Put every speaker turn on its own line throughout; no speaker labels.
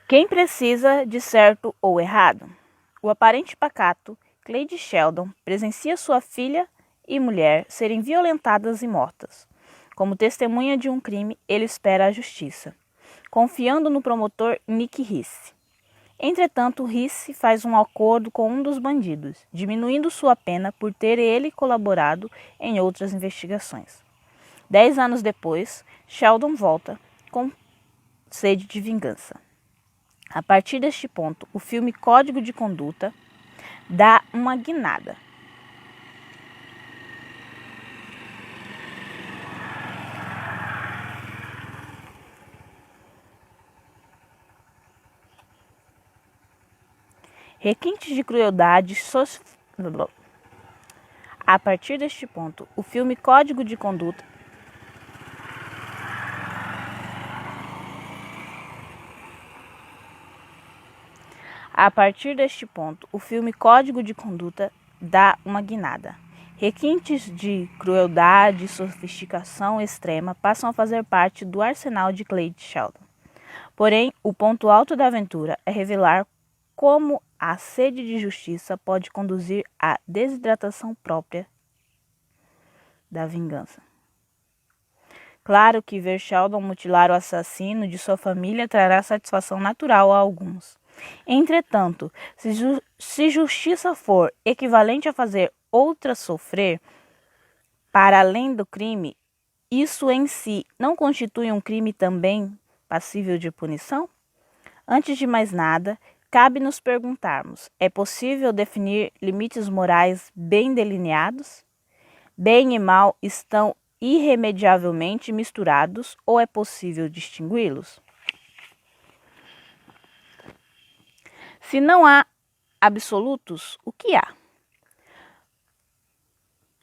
Quem precisa de certo ou errado? O aparente pacato Clayde Sheldon presencia sua filha e mulher serem violentadas e mortas. Como testemunha de um crime, ele espera a justiça, confiando no promotor Nick Risse. Entretanto, Risse faz um acordo com um dos bandidos, diminuindo sua pena por ter ele colaborado em outras investigações. 10 anos depois, Sheldon volta com sede de vingança. A partir deste ponto, o filme Código de Conduta dá uma guinada. Requintes de crueldade A partir deste ponto, o filme Código de Conduta dá uma guinada. Requintes de crueldade e sofisticação extrema passam a fazer parte do arsenal de Clayde Sheldon. Porém, o ponto alto da aventura é revelar como a sede de justiça pode conduzir à desidratação própria da vingança. Claro que ver Sheldon mutilar o assassino de sua família trará satisfação natural a alguns. Entretanto, se justiça for equivalente a fazer outra sofrer para além do crime, isso em si não constitui um crime também passível de punição? Antes de mais nada, cabe nos perguntarmos: é possível definir limites morais bem delineados? Bem e mal estão irremediavelmente misturados ou é possível distingui-los? Se não há absolutos, o que há?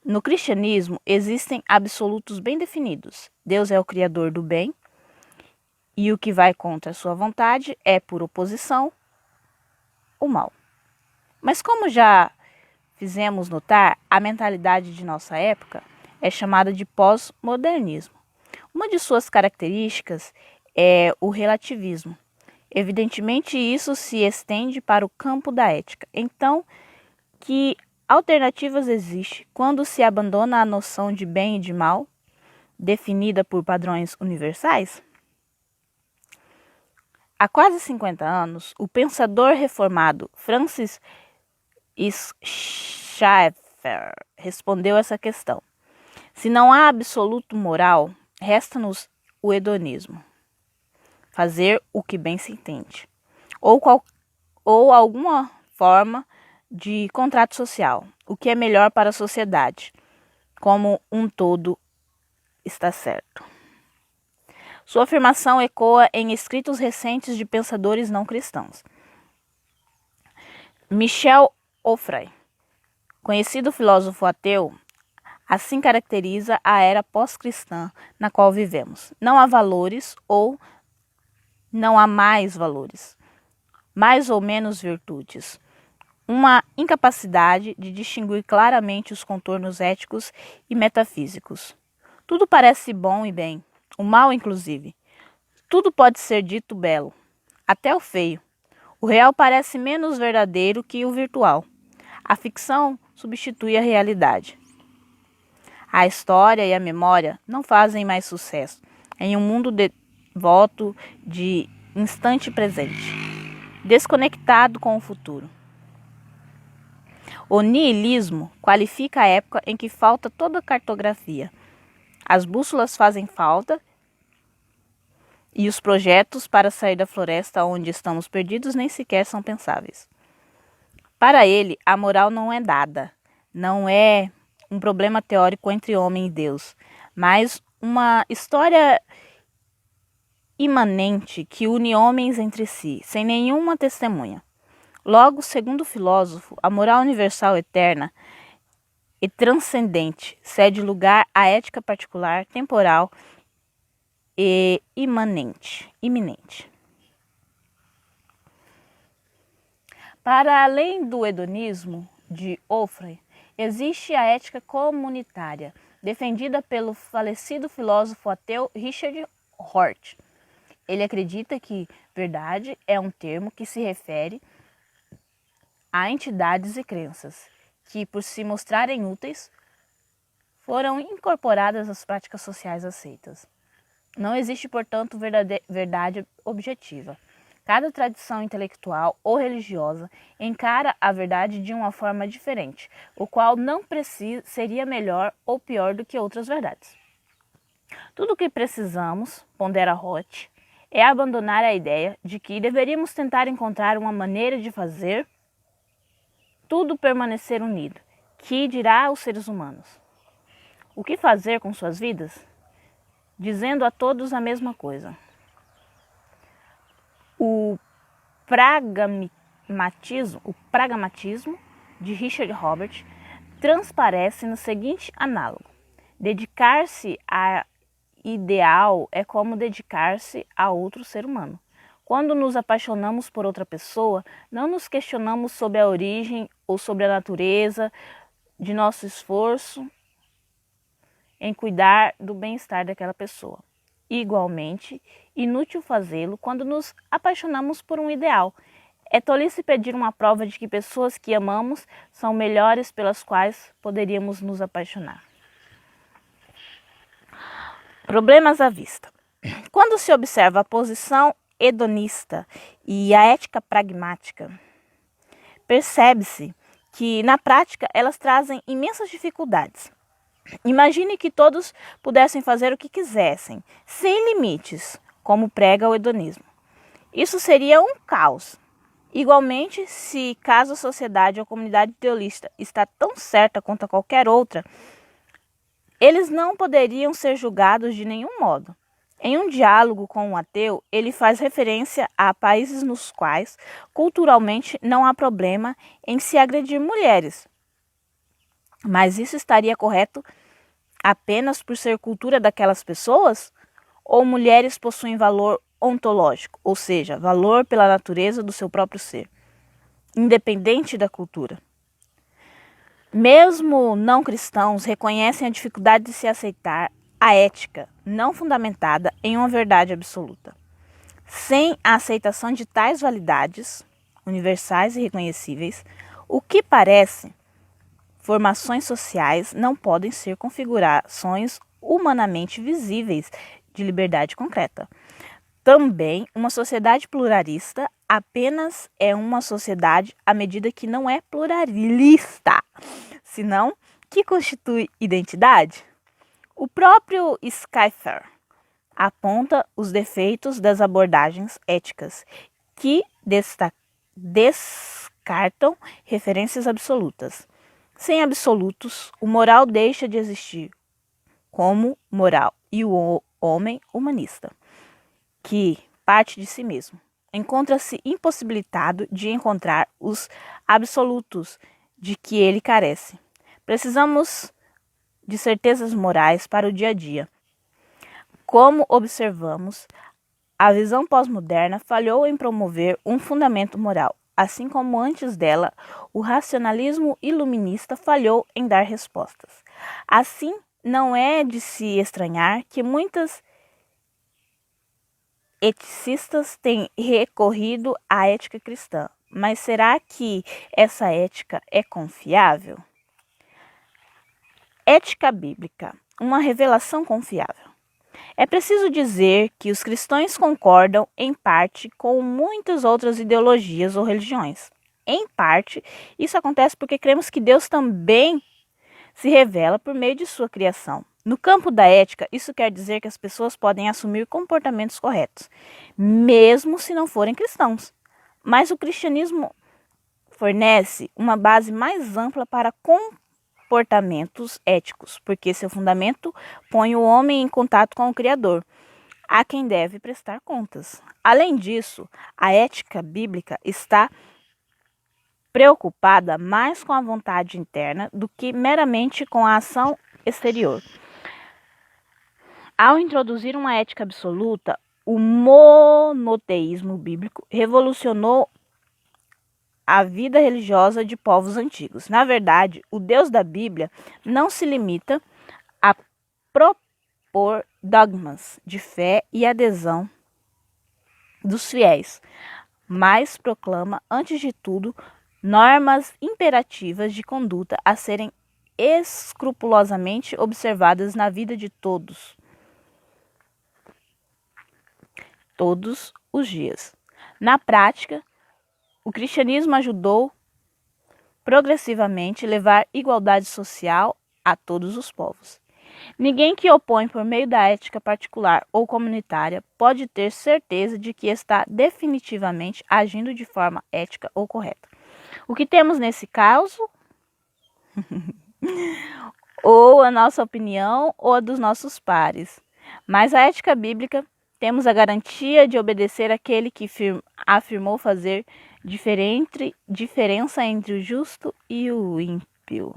No cristianismo existem absolutos bem definidos. Deus é o criador do bem e o que vai contra a sua vontade é, por oposição, o mal. Mas como já fizemos notar, a mentalidade de nossa época é chamada de pós-modernismo. Uma de suas características é o relativismo. Evidentemente, isso se estende para o campo da ética. Então, que alternativas existem quando se abandona a noção de bem e de mal, definida por padrões universais? Há quase 50 anos, o pensador reformado Francis Schaeffer respondeu essa questão. Se não há absoluto moral, resta-nos o hedonismo. Fazer o que bem se entende. Ou alguma forma de contrato social, o que é melhor para a sociedade, como um todo está certo. Sua afirmação ecoa em escritos recentes de pensadores não cristãos. Michel Onfray, conhecido filósofo ateu, assim caracteriza a era pós-cristã na qual vivemos. Não há valores ou não há mais valores, mais ou menos virtudes. Uma incapacidade de distinguir claramente os contornos éticos e metafísicos. Tudo parece bom e bem, o mal inclusive. Tudo pode ser dito belo, até o feio. O real parece menos verdadeiro que o virtual. A ficção substitui a realidade. A história e a memória não fazem mais sucesso em um mundo devoto de instante presente, desconectado com o futuro. O niilismo qualifica a época em que falta toda cartografia. As bússolas fazem falta e os projetos para sair da floresta onde estamos perdidos nem sequer são pensáveis. Para ele, a moral não é dada, não é um problema teórico entre homem e Deus, mas uma história imanente que une homens entre si, sem nenhuma testemunha. Logo, segundo o filósofo, a moral universal eterna e transcendente cede lugar à ética particular, temporal e iminente. Para além do hedonismo de Onfray, existe a ética comunitária, defendida pelo falecido filósofo ateu Richard Rorty, Ele acredita que verdade é um termo que se refere a entidades e crenças que, por se mostrarem úteis, foram incorporadas às práticas sociais aceitas. Não existe, portanto, verdade objetiva. Cada tradição intelectual ou religiosa encara a verdade de uma forma diferente, o qual não seria melhor ou pior do que outras verdades. Tudo o que precisamos, pondera Roth, é abandonar a ideia de que deveríamos tentar encontrar uma maneira de fazer tudo permanecer unido, que dirá aos seres humanos. O que fazer com suas vidas? Dizendo a todos a mesma coisa. O pragmatismo de Richard Robert transparece no seguinte análogo: dedicar-se a ideal é como dedicar-se a outro ser humano. Quando nos apaixonamos por outra pessoa, não nos questionamos sobre a origem ou sobre a natureza de nosso esforço em cuidar do bem-estar daquela pessoa. Igualmente, inútil fazê-lo quando nos apaixonamos por um ideal. É tolice pedir uma prova de que pessoas que amamos são melhores pelas quais poderíamos nos apaixonar. Problemas à vista. Quando se observa a posição hedonista e a ética pragmática, percebe-se que, na prática, elas trazem imensas dificuldades. Imagine que todos pudessem fazer o que quisessem, sem limites, como prega o hedonismo. Isso seria um caos. Igualmente, se caso a sociedade ou a comunidade idealista está tão certa quanto a qualquer outra, eles não poderiam ser julgados de nenhum modo. Em um diálogo com um ateu, ele faz referência a países nos quais, culturalmente, não há problema em se agredir mulheres. Mas isso estaria correto apenas por ser cultura daquelas pessoas? Ou mulheres possuem valor ontológico, ou seja, valor pela natureza do seu próprio ser, independente da cultura? Mesmo não cristãos reconhecem a dificuldade de se aceitar a ética não fundamentada em uma verdade absoluta. Sem a aceitação de tais validades universais e reconhecíveis, o que parece formações sociais não podem ser configurações humanamente visíveis de liberdade concreta. Também, uma sociedade pluralista apenas é uma sociedade à medida que não é pluralista, senão que constitui identidade. O próprio Schaeffer aponta os defeitos das abordagens éticas que descartam referências absolutas. Sem absolutos, o moral deixa de existir como moral e o homem humanista, que parte de si mesmo, encontra-se impossibilitado de encontrar os absolutos de que ele carece. Precisamos de certezas morais para o dia a dia. Como observamos, a visão pós-moderna falhou em promover um fundamento moral, assim como antes dela, o racionalismo iluminista falhou em dar respostas. Assim, não é de se estranhar que muitas eticistas têm recorrido à ética cristã. Mas será que essa ética é confiável? Ética bíblica, uma revelação confiável. É preciso dizer que os cristãos concordam, em parte, com muitas outras ideologias ou religiões. Em parte, isso acontece porque cremos que Deus também se revela por meio de sua criação. No campo da ética, isso quer dizer que as pessoas podem assumir comportamentos corretos, mesmo se não forem cristãos. Mas o cristianismo fornece uma base mais ampla para comportamentos éticos, porque seu fundamento põe o homem em contato com o Criador, a quem deve prestar contas. Além disso, a ética bíblica está preocupada mais com a vontade interna do que meramente com a ação exterior. Ao introduzir uma ética absoluta, o monoteísmo bíblico revolucionou a vida religiosa de povos antigos. Na verdade, o Deus da Bíblia não se limita a propor dogmas de fé e adesão dos fiéis, mas proclama, antes de tudo, normas imperativas de conduta a serem escrupulosamente observadas na vida de todos os dias. Na prática, o cristianismo ajudou progressivamente levar igualdade social a todos os povos. Ninguém que opõe por meio da ética particular ou comunitária pode ter certeza de que está definitivamente agindo de forma ética ou correta. O que temos nesse caso? Ou a nossa opinião ou a dos nossos pares. Mas a ética bíblica, temos a garantia de obedecer àquele que afirmou fazer diferença entre o justo e o ímpio.